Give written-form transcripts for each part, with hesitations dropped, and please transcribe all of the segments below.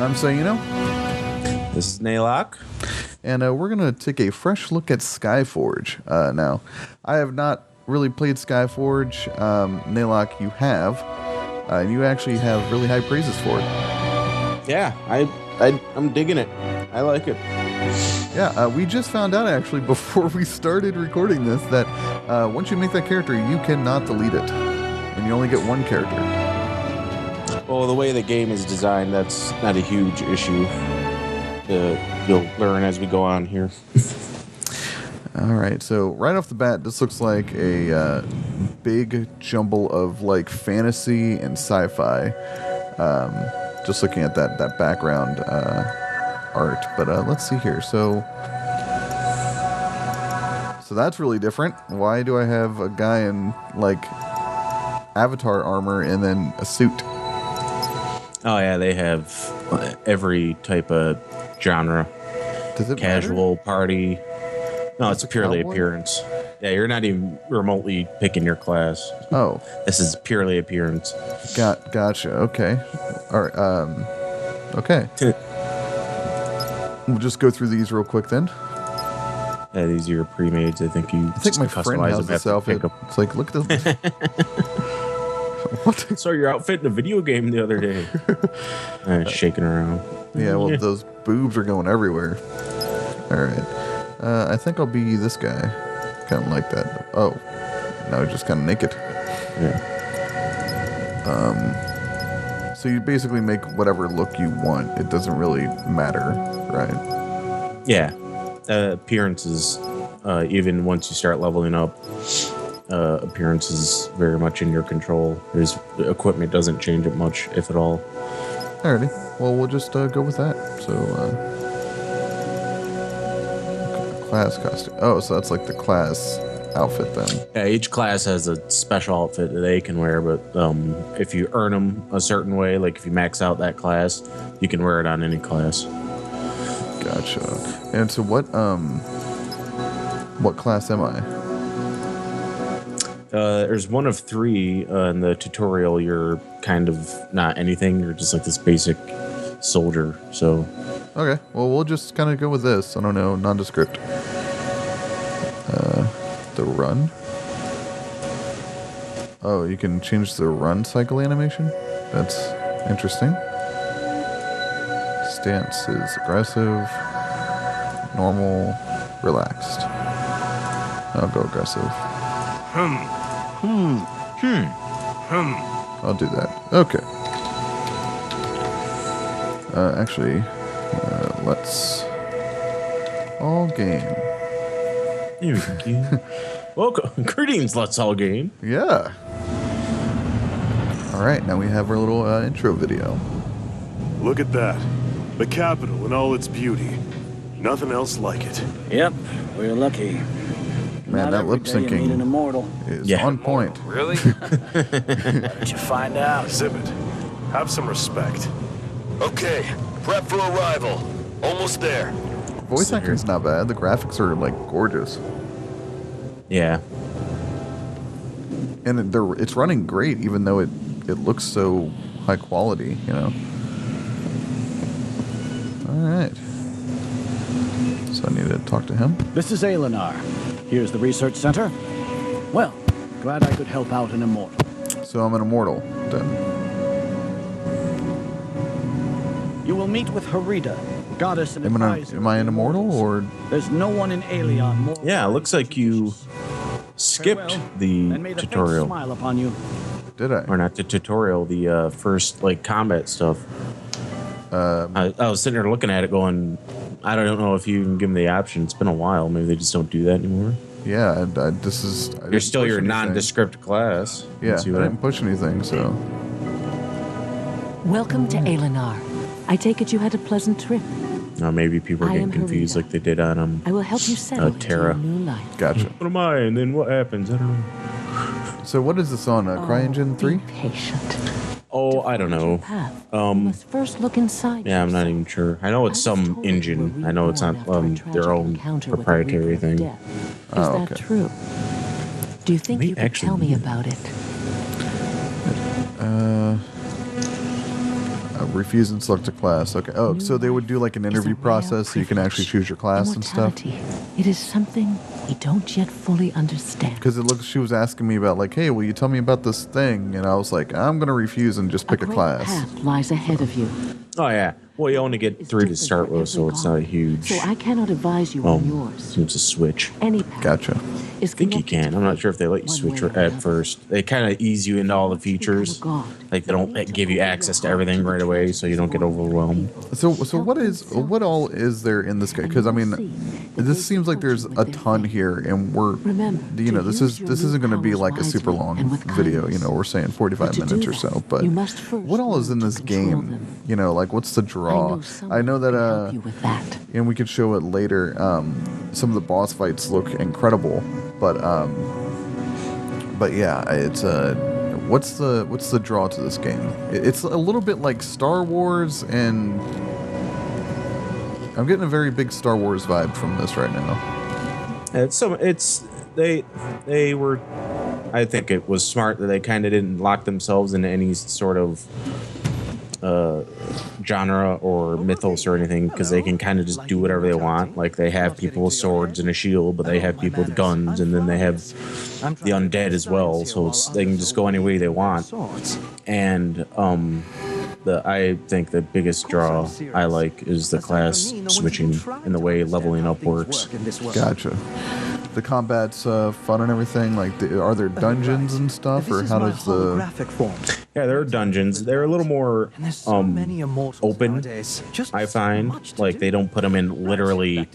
I'm saying, This is Naylock. and we're going to take a fresh look at SkyForge. Now, I have not really played SkyForge. Naylock, you have. And you actually have really high praises for it. Yeah, I'm digging it. I like it. Yeah, we just found out actually before we started recording this that once you make that character, you cannot delete it. And you only get one character. Well, the way the game is designed, that's not a huge issue. You'll learn as we go on here. All right, so right off the bat, this looks like a big jumble of like fantasy and sci-fi. Just looking at that background art, but let's see here. So that's really different. Why do I have a guy in like Avatar armor and then a suit? Oh yeah, they have every type of genre. Does it casual matter? Party? No, it's purely cowboy? appearance. Yeah, you're not even remotely picking your class. Oh, This is purely appearance. gotcha. Okay, all right. Okay, we'll just go through these real quick then. Yeah, these are your pre-mades. I think I think my friend has this outfit. It's like, look at this. What? I saw your outfit in a video game the other day. Shaking around. Yeah, well, those boobs are going everywhere. All right. I think I'll be this guy. Kind of like that. Oh, now he's just kind of naked. Yeah. So you basically make whatever look you want. It doesn't really matter, right? Yeah. Appearances, even once you start leveling up, appearance is very much in your control. The equipment doesn't change it much, if at all. Alrighty. Well, we'll just go with that. So, class costume. Oh, so that's like the class outfit then. Yeah, each class has a special outfit that they can wear, but if you earn them a certain way, like if you max out that class, you can wear it on any class. Gotcha. And so what class am I? There's one of three in the tutorial. You're kind of not anything. You're just like this basic soldier. So, Okay. Well, we'll just kind of go with this. I don't know, nondescript. The run. Oh, you can change the run cycle animation. That's interesting. Stance is aggressive, normal, relaxed. I'll go aggressive. I'll do that. Okay. Actually, let's all game. thank you. Welcome. Greetings, Let's All Game. Yeah. All right, now we have our little intro video. Look at that. The capital in all its beauty. Nothing else like it. Yep, we're lucky. Man, Not that every lip day you meet an syncing immortal. is Yeah. on point. Really? Why don't you find out? Exhibit. Have some respect. Okay, prep for arrival. Almost there. Voice acting's not bad. The graphics are like gorgeous, Yeah. and it's running great, even though it looks so high quality. All right. So I need to talk to him. This is Alinar. Here's the research center. Well, glad I could help out an immortal. So I'm an immortal then. You will meet with Harida, goddess and advisor. Am I an of the immortal immortals. or? There's no one in Aelion more. Yeah, it looks like you skipped Farewell, the and may the fates tutorial. smile upon you. Did I? Or not the tutorial, the first like combat stuff. I was sitting there looking at it going, I don't know if you can give them the option. It's been a while. Maybe they just don't do that anymore. Yeah. I You're didn't still push your anything. nondescript class. Yeah. I Let's see what didn't push anything. So. Welcome to Alinar. I take it you had a pleasant trip. maybe people are I getting am confused Harita. like they did on I will help you settle into Terra. your new life. Gotcha. What am I? And then what happens? I don't know. So what is this on? CryEngine 3? Be patient. Oh, I don't Find your know. path. You must first look inside. Yeah, I'm not yourself. even sure. I know it's I was some told you engine. were I know it's not reborn after a their tragic own encounter with a proprietary reaper of thing. death. Is Oh, that okay. true? Do you think May you could actually tell me be. about it? refuse and select a class. Okay. Oh, so they would do like an interview process so you can actually choose your class and stuff? Immortality. It is something we don't yet fully understand. Because it looks, she was asking me about like, hey, will you tell me about this thing? And I was like, I'm going to refuse and just pick a great class. path lies ahead of you. Oh yeah. Well, you only get 3 to start with, so it's not a huge. So I cannot advise you on yours. Seems to switch. Any path Gotcha. is I think you connected can. to I'm not sure if they let you one switch way or at another. first. They kind of ease you into all the features. Like they don't give you access to everything right away, so you don't get overwhelmed. So what all is there in this game? Because I mean, this seems like there's a ton here, and we're, Remember, you know, to this use isn't your going to be powers like a super wisely long and with video. You kindness. know, we're saying 45 But to minutes do or so. that, But you must first what all is in learn to this control game? them. You know, like what's the draw? I know that help you with that. and we could show it later. Some of the boss fights look incredible, but yeah, it's what's the draw to this game? It's a little bit like Star Wars, and I'm getting a very big Star Wars vibe from this right now. They were. I think it was smart that they kind of didn't lock themselves into any sort of genre or mythos or anything, because they can kind of just do whatever they want. Like they have people with swords and a shield, but they have people with guns, and then they have the undead as well. So they can just go any way they want. And I think the biggest draw I like is the class switching and the way leveling up works. Gotcha. The combat's fun and everything. Like, are there dungeons and stuff, or how does the? Yeah, there are dungeons. They're a little more open, I find. Like, they don't put them in literally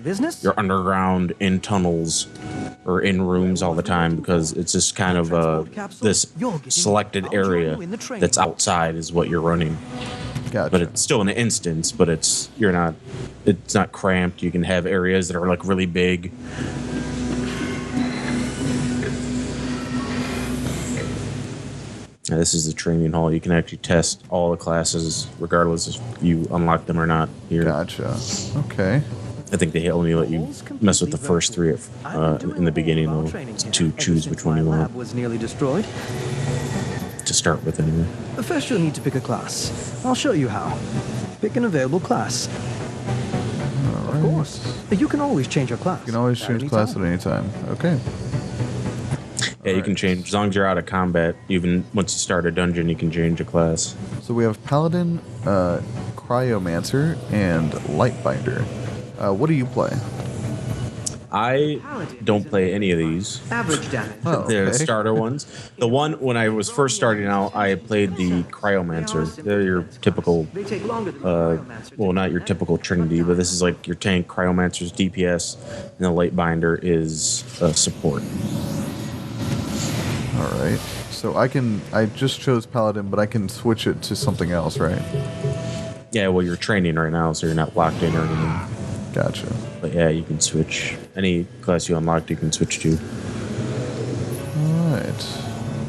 you're underground in tunnels or in rooms all the time, because it's just kind of this selected area that's outside is what you're running. Gotcha. But it's still an instance, but it's not cramped. You can have areas that are like really big. This is the training hall. You can actually test all the classes, regardless if you unlock them or not here. Gotcha. Okay. I think they only let you mess with the first 3 in the beginning, though, to choose which one you want was nearly destroyed. to start with, anyway. First, you'll need to pick a class. I'll show you how. Pick an available class. Of course. You can always change your class. You can always change class at any time. Okay. Yeah, you can change. As long as you're out of combat, even once you start a dungeon, you can change a class. So we have Paladin, Cryomancer, and Lightbinder. What do you play? I don't play any of these. Average damage. Oh, The okay. starter ones. The one, when I was first starting out, I played the Cryomancer. They're your typical, They take longer than well, not your typical Trinity, but this is like your tank. Cryomancer's DPS, and the Lightbinder is support. All right. So I just chose Paladin, but I can switch it to something else, right? Yeah, well, you're training right now, so you're not locked in or anything. Gotcha. But yeah, you can switch. Any class you unlocked, you can switch to. All right.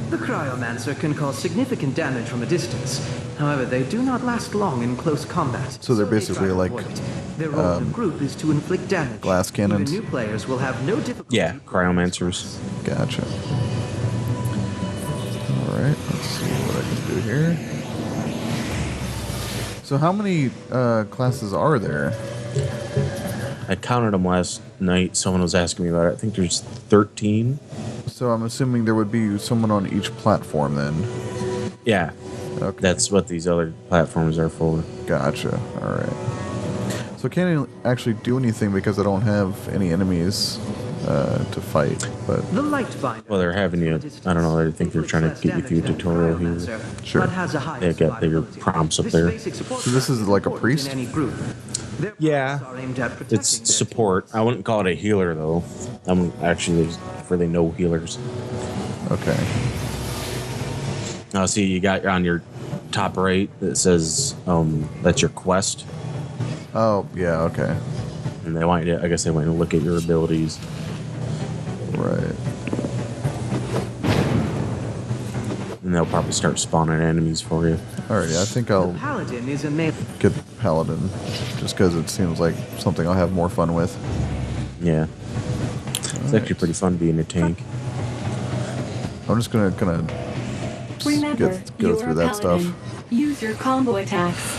The Cryomancer can cause significant damage from a distance. However, they do not last long in close combat. So they're they try basically to like, avoid it. Their role in the group is to inflict damage. glass cannons? Even new players will have no difficulty. Yeah, Cryomancers. Gotcha. All right. Let's see what I can do here. So how many classes are there? I counted them last night. Someone was asking me about it. I think there's 13. So I'm assuming there would be someone on each platform then. Yeah, Okay. that's what these other platforms are for. Gotcha. All right. So I can't actually do anything because I don't have any enemies to fight. But The Lightbinder. Well, they're having you. I don't know. I think they're trying to get you through a tutorial here. Sure. They got bigger prompts up there. So this is like a priest? Yeah, it's support. I wouldn't call it a healer though. Actually, there's really no healers. okay. Now, see, you got on your top right that says that's your quest, Oh yeah. Okay. and they want you to. I guess they want you to look at your abilities. Right. And they'll probably start spawning enemies for you. All right. Yeah, I think I'll Paladin is a melee. get Paladin just because it seems like something I'll have more fun with. Yeah. It's actually pretty fun being a tank. I'm just gonna kind of Remember, go you're through a that stuff. paladin. Use your combo attacks.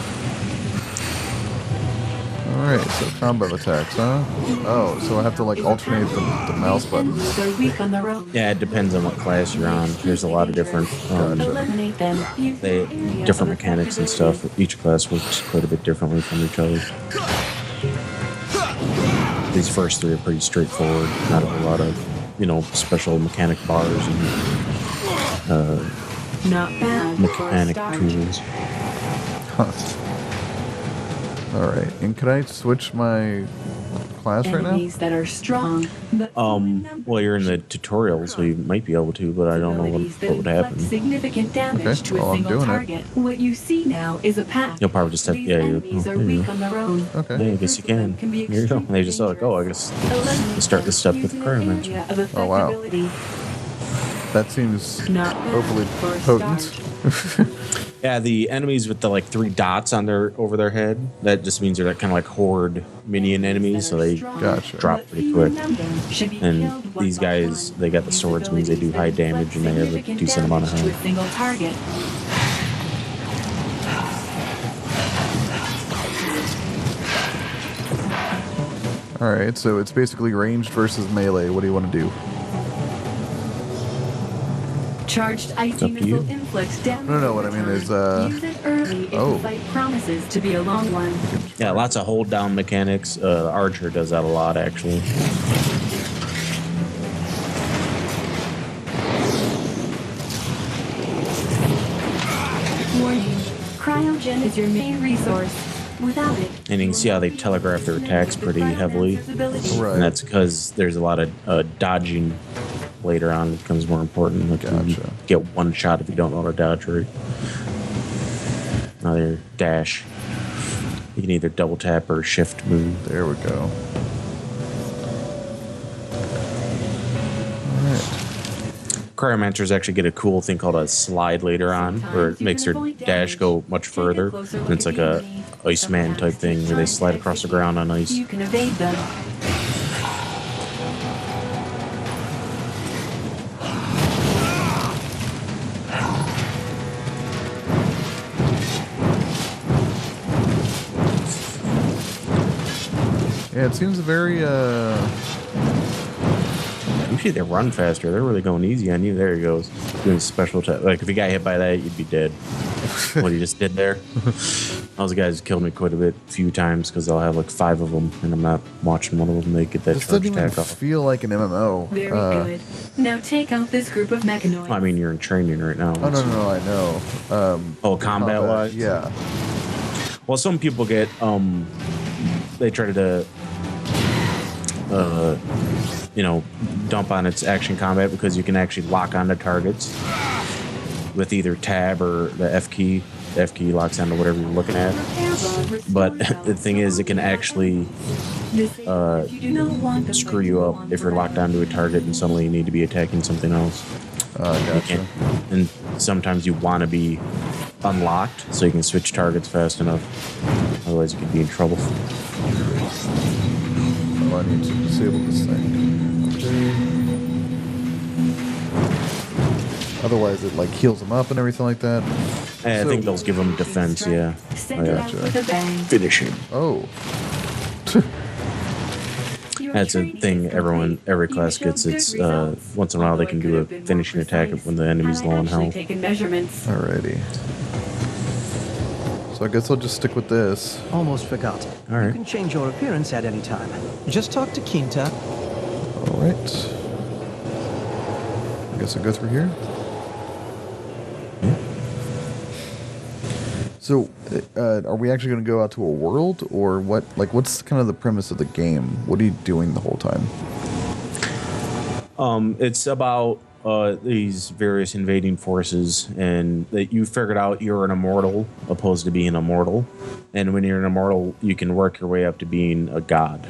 Alright, so combo attacks, huh? Oh, so I have to like alternate the mouse buttons. Enemies are weak on their own. Yeah, it depends on what class you're on. There's a lot of different Eliminate them. Use they the area different of mechanics and stuff. Each class works quite a bit differently from each other. These first three are pretty straightforward. Not a whole lot of, special mechanic bars and Not bad for a mechanic start. tools. Alright, and could I switch my class right now? Enemies that are strong, but Well, you're in the tutorial, so you might be able to, but I don't know what would happen. Significant damage Okay, to a well, I'm single doing it. target. What you see now is a path. You'll probably just have These you. enemies Oh, are there you weak go. on their own. Okay. Yeah, I guess you can. Can be Here you go. And they just extremely I guess Eliminate let's start this step with using the an cryomancer. area of Oh, wow. effectability. That seems Not bad overly for a potent. start. Yeah, the enemies with the three dots on over their head, that just means they're kind of like horde minion enemies, so they Gotcha. drop pretty quick. And these guys, they got the swords, means they do high damage and they have a decent amount of to a health. single target. Alright, so it's basically ranged versus melee. What do you want to do? Charged icy up to missile you. inflicts damage. No, what I mean is, use it early if oh. the fight promises to be a long one. Yeah, lots of hold down mechanics. The archer does that a lot, actually. Warning: cryogen is your main resource. Without it, And you can see how they telegraph their attacks pretty heavily. Right. And that's because there's a lot of dodging later on. It becomes more important. Like you Gotcha. get one shot if you don't know how to dodge right. Another dash. You can either double tap or shift move. There we go. Alright. Cryomancers actually get a cool thing called a slide later on, where it makes their dash go much further. And it's like a Iceman type thing where they slide across the ground on ice. you can evade them. Yeah, it seems very, Usually they run faster. They're really going easy on you. There he goes. Doing special attack. Like if you got hit by that, you'd be dead. What he just did there. Those guys killed me quite a few times because I'll have like 5 of them, and I'm not watching one of them. They get that this charge doesn't even attack off. feel like an MMO. Very good. Now take out this group of mechanoids. I mean, you're in training right now. Oh, no, I know. Oh, combat wise. Yeah. Well, some people get they try to dump on its action combat because you can actually lock onto targets with either tab or the F key. The F key locks onto whatever you're looking at. But the thing is, it can actually screw you up if you're locked onto a target and suddenly you need to be attacking something else. You Gotcha. can't- And sometimes you want to be unlocked so you can switch targets fast enough. Otherwise, you could be in trouble. Oh, I need to disable this thing. Okay. Otherwise, it like heals them up and everything like that. And I So- think they'll give them defense, yeah. Send it out gotcha. with a bang. Finish him. Oh. Your That's a training thing is every complete. class You gets. showed It's good results. once in a while they can do Although a it could have been finishing more attack precise, when the enemy's had low I on actually health. taken measurements. Alrighty. So I guess I'll just stick with this. Almost forgot. All right. You can change your appearance at any time. Just talk to Quinta. Alright. I guess I'll go through here. So, are we actually going to go out to a world, or what? Like, what's kind of the premise of the game? What are you doing the whole time? It's about these various invading forces, and that you figured out you're an immortal opposed to being immortal. And when you're an immortal, you can work your way up to being a god.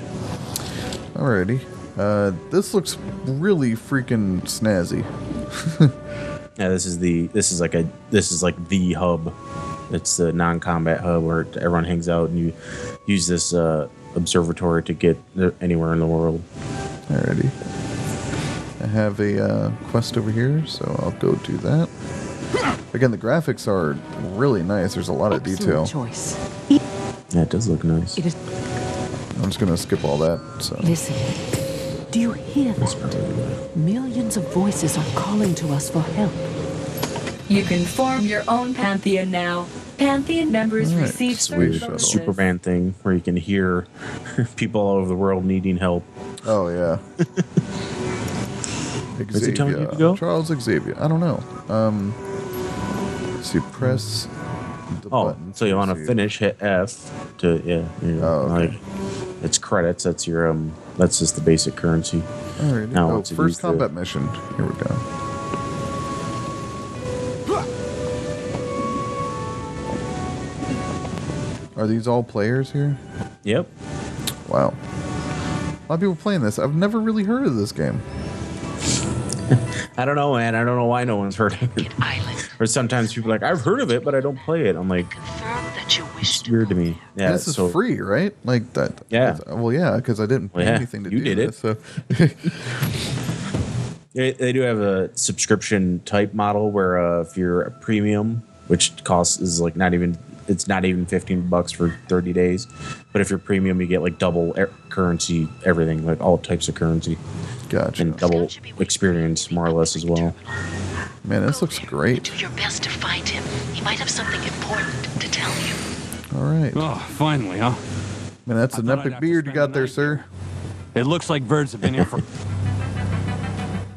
Alrighty. This looks really freaking snazzy. Yeah, this is like the hub. It's the non-combat hub where everyone hangs out, and you use this observatory to get anywhere in the world. Alrighty. I have a quest over here, so I'll go do that. Again, the graphics are really nice. There's a lot of detail. Excellent choice. Yeah, it does look nice. It is. I'm just gonna skip all that. So Listen. Do you hear that? Millions of voices are calling to us for help. You can form your own pantheon now. Pantheon members Alright, receive sweet certain shuttle. bonuses. Superman thing where you can hear people all over the world needing help. oh yeah. Where's it telling you to go? Charles Xavier. I don't know. So you press the Oh, button. so you want to see- finish? Hit F to Oh, okay. like it's credits. That's your That's just the basic currency. Alright. Now Oh, once you use first the- combat mission. Here we go. Are these all players here? Yep. Wow. A lot of people playing this. I've never really heard of this game. I don't know, man. I don't know why no one's heard of it. Or sometimes people are like, I've heard of it, but I don't play it. I'm like, it's weird to me. Yeah, And this is so free, right? Like that. Yeah. Well, yeah, because I didn't pay Well, yeah, anything to you do did this. So they do have a subscription type model where if you're a premium, which costs is like not even $15 for 30 days, but if you're premium, you get like double currency, everything, like all types of currency, gotcha. and double experience more or less as well. Man, this looks great. Do your best to find him. He might have something important to tell you. All right. Oh, finally, huh? Man, that's an thought I'd epic have to beard you spend got the there, night sir. It looks like birds have been here for...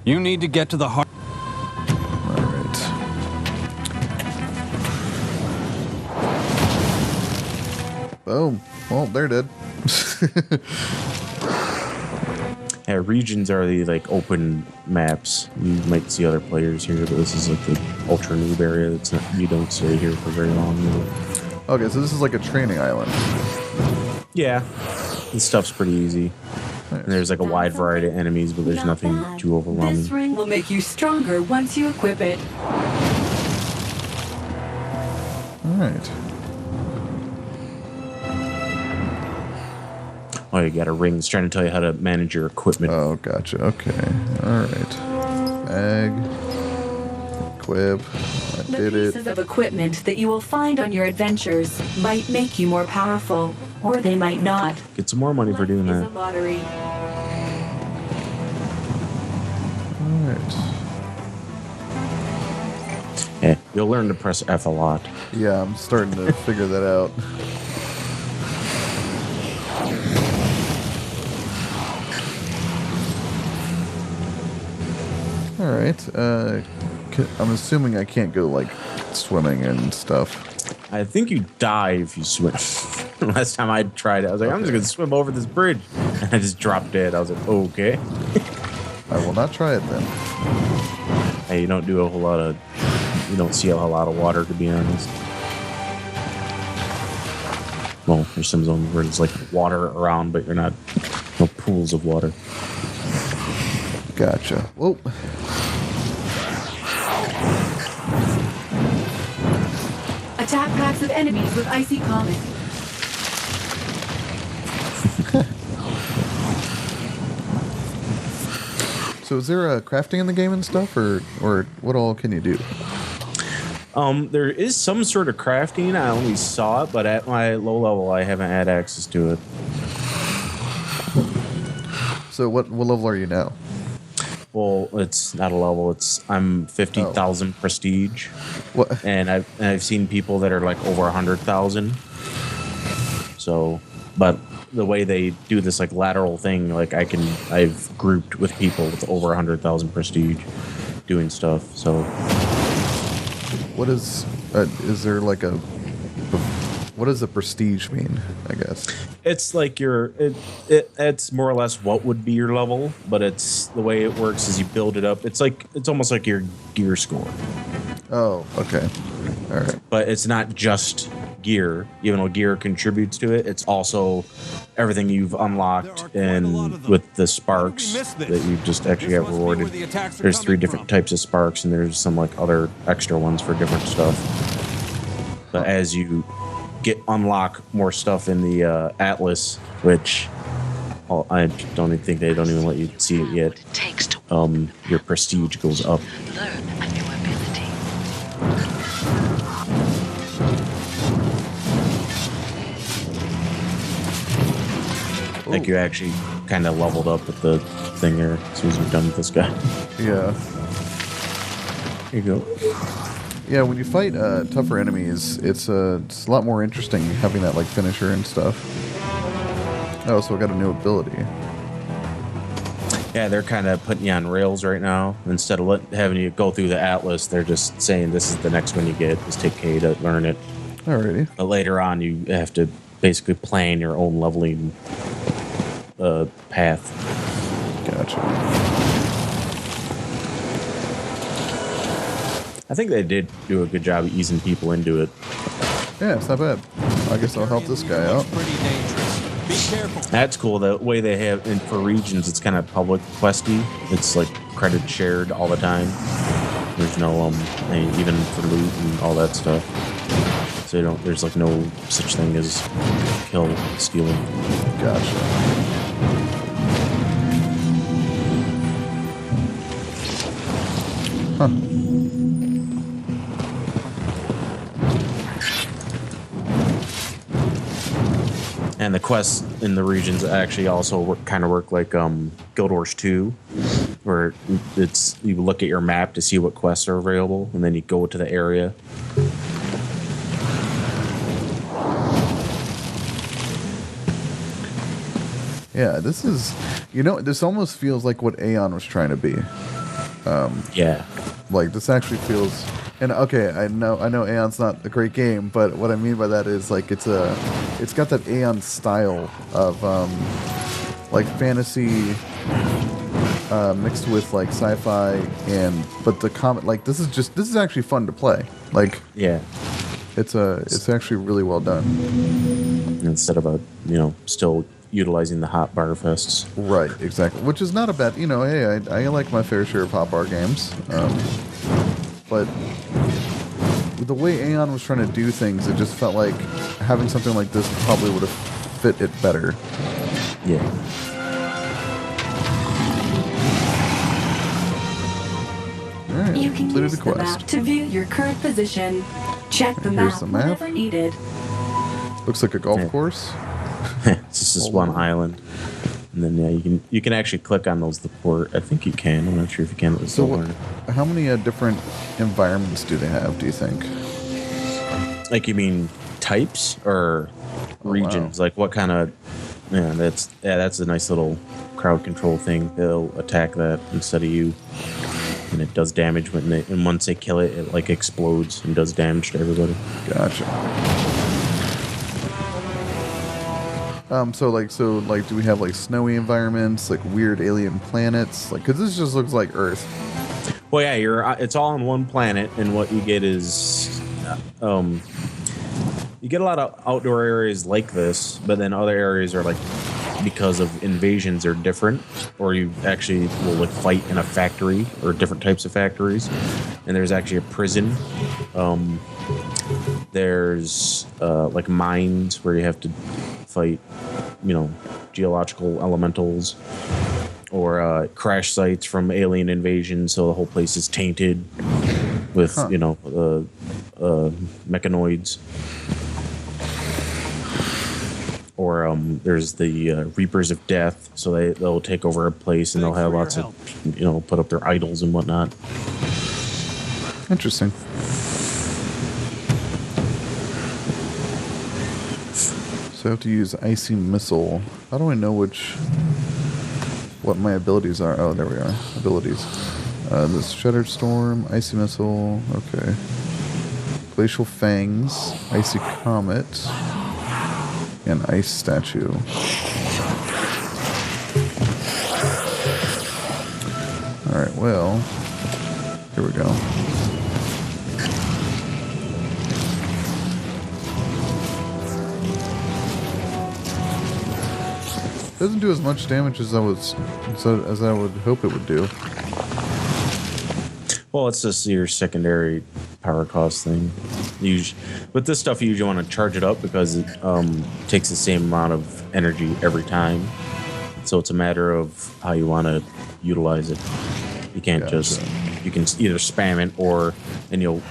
You need to get to the heart... All right. Boom. Well, they're dead. Yeah, regions are the like open maps. You might see other players here, but this is like the ultra noob area. That's not, you don't stay here for very long. Okay, so this is like a training island. Yeah, this stuff's pretty easy. And there's like a wide variety of enemies, but there's nothing too This overwhelming. ring will make you stronger once you equip it. All right. Oh, you got a ring. It's trying to tell you how to manage your equipment. Oh, gotcha. Okay. All right. Bag. Equip. I The did pieces it. of equipment that you will find on your adventures might make you more powerful, or they might not. Get some more money for doing Life is a that. lottery. All right. Yeah, you'll learn to press F a lot. Yeah, I'm starting to figure that out. All right. I'm assuming I can't go like swimming and stuff. I think you die if you swim. Last time I tried it, I was like, I'm just gonna swim over this bridge. And I just dropped dead. I was like, okay. I will not try it then. Hey, you don't see a whole lot of water, to be honest. Well, there's some zones where there's like water around, but no pools of water. Gotcha. Whoa. Attack packs of enemies with icy comet. So is there crafting in the game and stuff, or what all can you do? There is some sort of crafting. I only saw it, but at my low level, I haven't had access to it. So what level are you now? Well, it's not a level. I'm 50,000 prestige, What? and I've seen people that are like over 100,000. So, but the way they do this like lateral thing, like I've grouped with people with over 100,000 prestige doing stuff. So, What is there like a what does the prestige mean? I guess. it's like it's more or less what would be your level, but it's the way it works is you build it up. It's almost like your gear score, Oh, okay. All right. but it's not just gear. Even though gear contributes to it, it's also everything you've unlocked and with the sparks that you just actually have rewarded. There's 3 different types of sparks, and there's some like other extra ones for different stuff. But as you unlock more stuff in the Atlas, which I don't even think they don't even let you see it yet. It takes to Your prestige goes up. learn a new ability. Like you actually kind of leveled up at the thing there as soon as you're done with this guy. Yeah. Here you go. Yeah, when you fight tougher enemies, it's a lot more interesting having that like finisher and stuff. Oh, so I got a new ability. Yeah, they're kind of putting you on rails right now. Instead of having you go through the atlas, they're just saying this is the next one you get. Just take K to learn it. Alrighty. But later on, you have to basically plan your own leveling path. Gotcha. I think they did do a good job of easing people into it. Yeah, it's not bad. I guess I'll help this guy out. Pretty dangerous. Be careful. That's cool. The way they have, and for regions, it's kind of public questy. It's like credit shared all the time. There's no even for loot and all that stuff. So you don't. There's like no such thing as kill stealing. Gotcha. Huh. And the quests in the regions actually also kind of work like Guild Wars 2, where it's you look at your map to see what quests are available, and then you go to the area. Yeah, this is, this almost feels like what Aeon was trying to be. Yeah. Like this actually feels, and okay, I know Aeon's not a great game, but what I mean by that is like it's got that Aeon style of like fantasy mixed with like sci-fi, but the comment like this is actually fun to play. Like Yeah. it's actually really well done. Instead of still utilizing the hot bar fests. Right, exactly. Which is not a bad, hey, I like my fair share of hot bar games. But the way Aeon was trying to do things, it just felt like having something like this probably would have fit it better. Yeah. Alright, You can completed use the the quest. map to view your current position. Check the Here's map the map. whenever needed. Looks like a golf Yeah. course. It's just this one island. And then you can actually click on those to port. I think you can. I'm not sure if you can. So how many different environments do they have, do you think? Like you mean types or regions? Like what kind of that's a nice little crowd control thing. They'll attack that instead of you. And it does damage and once they kill it, it like explodes and does damage to everybody. Gotcha. So do we have like snowy environments, like weird alien planets? Like, cause this just looks like Earth. Well, yeah, it's all on one planet, and what you get is, you get a lot of outdoor areas like this, but then other areas are like, because of invasions, are different, or you actually will like fight in a factory or different types of factories, and there's actually a prison. There's like mines where you have to fight, geological elementals, or crash sites from alien invasion, so the whole place is tainted with mechanoids. Or there's the Reapers of Death, so they'll take over a place and they'll have lots of put up their idols and whatnot. Interesting. So I have to use Icy Missile. How do I know what my abilities are? Oh, there we are. Abilities. This Shattered Storm, Icy Missile, okay. Glacial Fangs, Icy Comet, and Ice Statue. Alright, well, here we go. Doesn't do as much damage as I would hope it would do. Well, it's just your secondary power cost thing. With this stuff, you usually want to charge it up because it takes the same amount of energy every time. So it's a matter of how you want to utilize it. You can't you can either spam it and you'll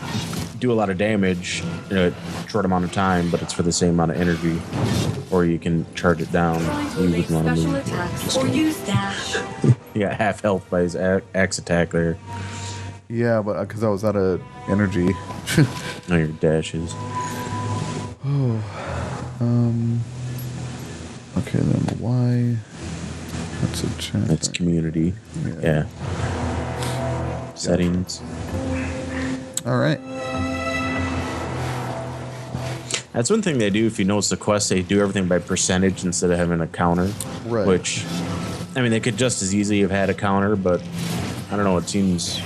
do a lot of damage in a short amount of time, but it's for the same amount of energy. Or you can charge it down. You would want to move. Or use dash. He got half health by his axe attack there. Yeah, but because I was out of energy. No, your dashes. Okay, then Y. That's a chat. That's community. Yeah. Settings. All right. That's one thing they do. If you notice the quest, they do everything by percentage instead of having a counter. Right. Which, I mean, they could just as easily have had a counter, but I don't know. It seems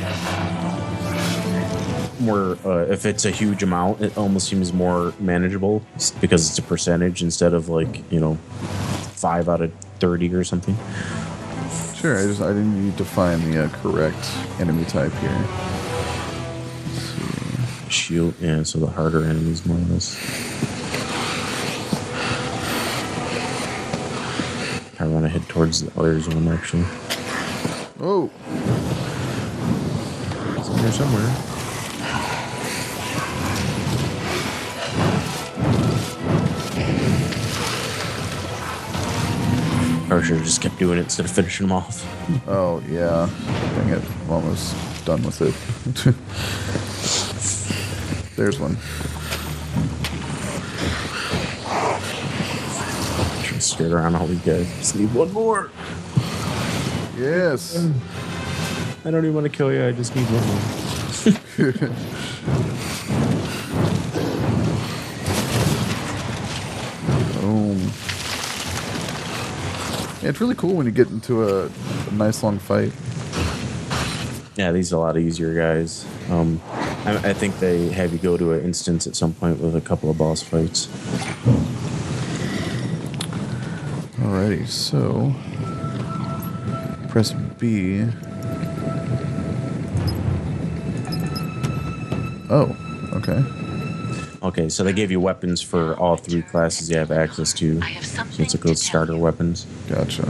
more. If it's a huge amount, it almost seems more manageable because it's a percentage instead of 5 out of 30 or something. Sure. I didn't need to find the correct enemy type here. Shield, yeah, so the harder enemies more or less. I want to head towards the other zone actually. Oh, It's in here somewhere. Or should have just kept doing it instead of finishing them off. oh yeah. Dang it! I'm almost done with it. There's one. Trying to skirt around all these guys. Just need one more. Yes. I don't even want to kill you. I just need one more. Boom. Yeah, it's really cool when you get into a nice long fight. Yeah, these are a lot easier guys. I think they have you go to an instance at some point with a couple of boss fights. Alrighty, so press B. Oh, okay. Okay, so they gave you weapons for all 3 classes you have access to. So it's a good starter weapons. Gotcha.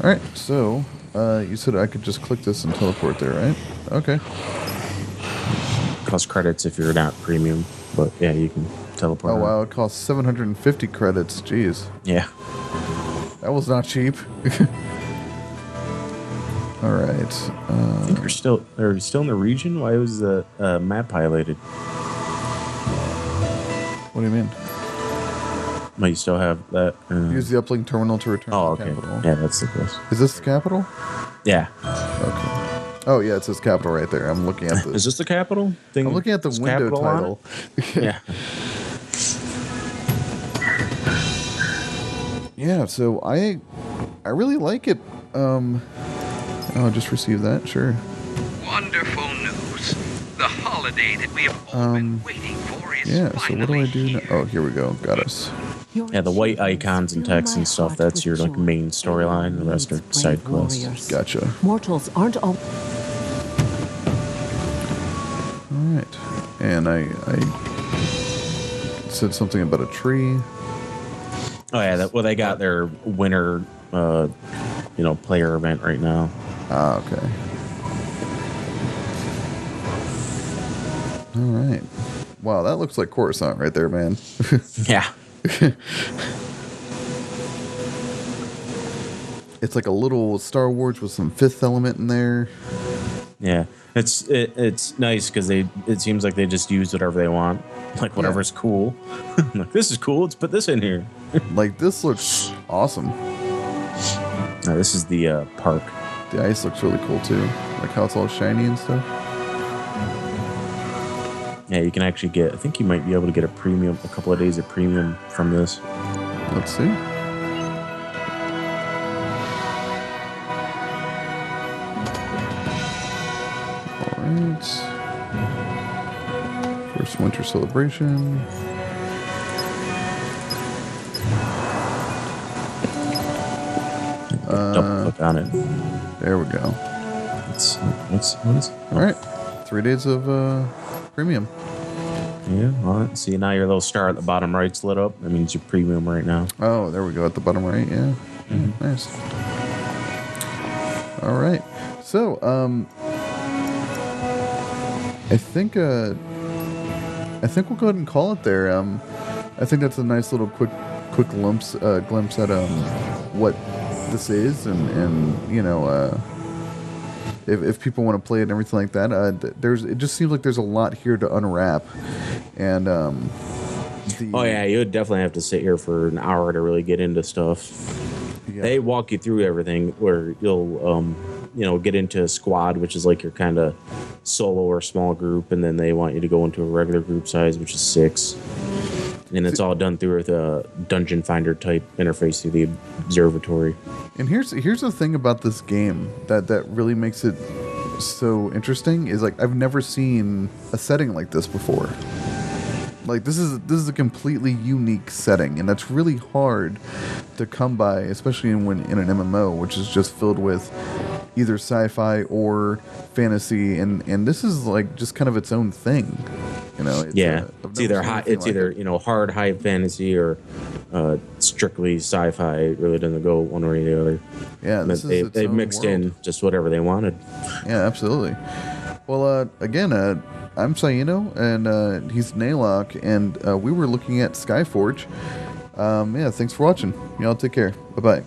Alright, so you said I could just click this and teleport there, right? Okay. Cost credits if you're not premium, but yeah, you can teleport. Oh around. wow, it costs 750 credits. Jeez. Yeah. That was not cheap. Alright. I think are you still in the region? Why was the map highlighted? What do you mean? Well, you still have that. Use the uplink terminal to return Oh, to okay. the capital. Yeah, that's the quest. Is this the capital? Yeah. Okay. Oh yeah, it says capital right there. I'm looking at the. Is this the capital thing? I'm looking at the Is window capital on title. it? Yeah. Yeah, so I really like it. Oh, I just received that. Sure. Wonderful news. The holiday that we have all been waiting for is Yeah. So what do I do now? Oh, here we go. Got us. Yeah, the white icons and text and stuff, that's your main storyline. The rest are side quests. Gotcha. Mortals aren't all. All right. And I said something about a tree. Oh yeah, well they got their winter player event right now. Ah, okay. All right. Wow, that looks like Coruscant right there, man. Yeah. It's like a little Star Wars with some Fifth Element in there. Yeah. It's nice because it seems like they just use whatever they want. Like whatever's cool. Like, this is cool, let's put this in here. Like, this looks awesome. Now, this is the park. The ice looks really cool too. Like how it's all shiny and stuff. Yeah, you can actually get, I think you might be able to get a couple of days of premium from this. Let's see. Alright. First winter celebration. Double click on it. There we go. What is it? Alright. 3 days of premium. Yeah, all right. See, now your little star at the bottom right's lit up. That means you're premium right now. Oh, there we go at the bottom right. Yeah. Nice. All right. So, I think we'll go ahead and call it there. I think that's a nice little quick glimpse at what this is, and you know, if people want to play it and everything like that. It just seems like there's a lot here to unwrap, and oh yeah, you would definitely have to sit here for an hour to really get into stuff. Yeah. They walk you through everything where you'll get into a squad, which is like your kind of solo or small group, and then they want you to go into a regular group size, which is 6. And it's all done through a dungeon finder type interface through the observatory. And here's the thing about this game that really makes it so interesting is like I've never seen a setting like this before. Like this is a completely unique setting, and that's really hard to come by, especially in an MMO, which is just filled with either sci-fi or fantasy, and this is like just kind of its own thing. You know, it's either hard high fantasy or strictly sci-fi. It really doesn't go one way or the other. Yeah, they've mixed in just whatever they wanted. Yeah, absolutely. Well, again, I'm Saino, and he's Naylock, and we were looking at SkyForge. Thanks for watching. Y'all take care. Bye-bye.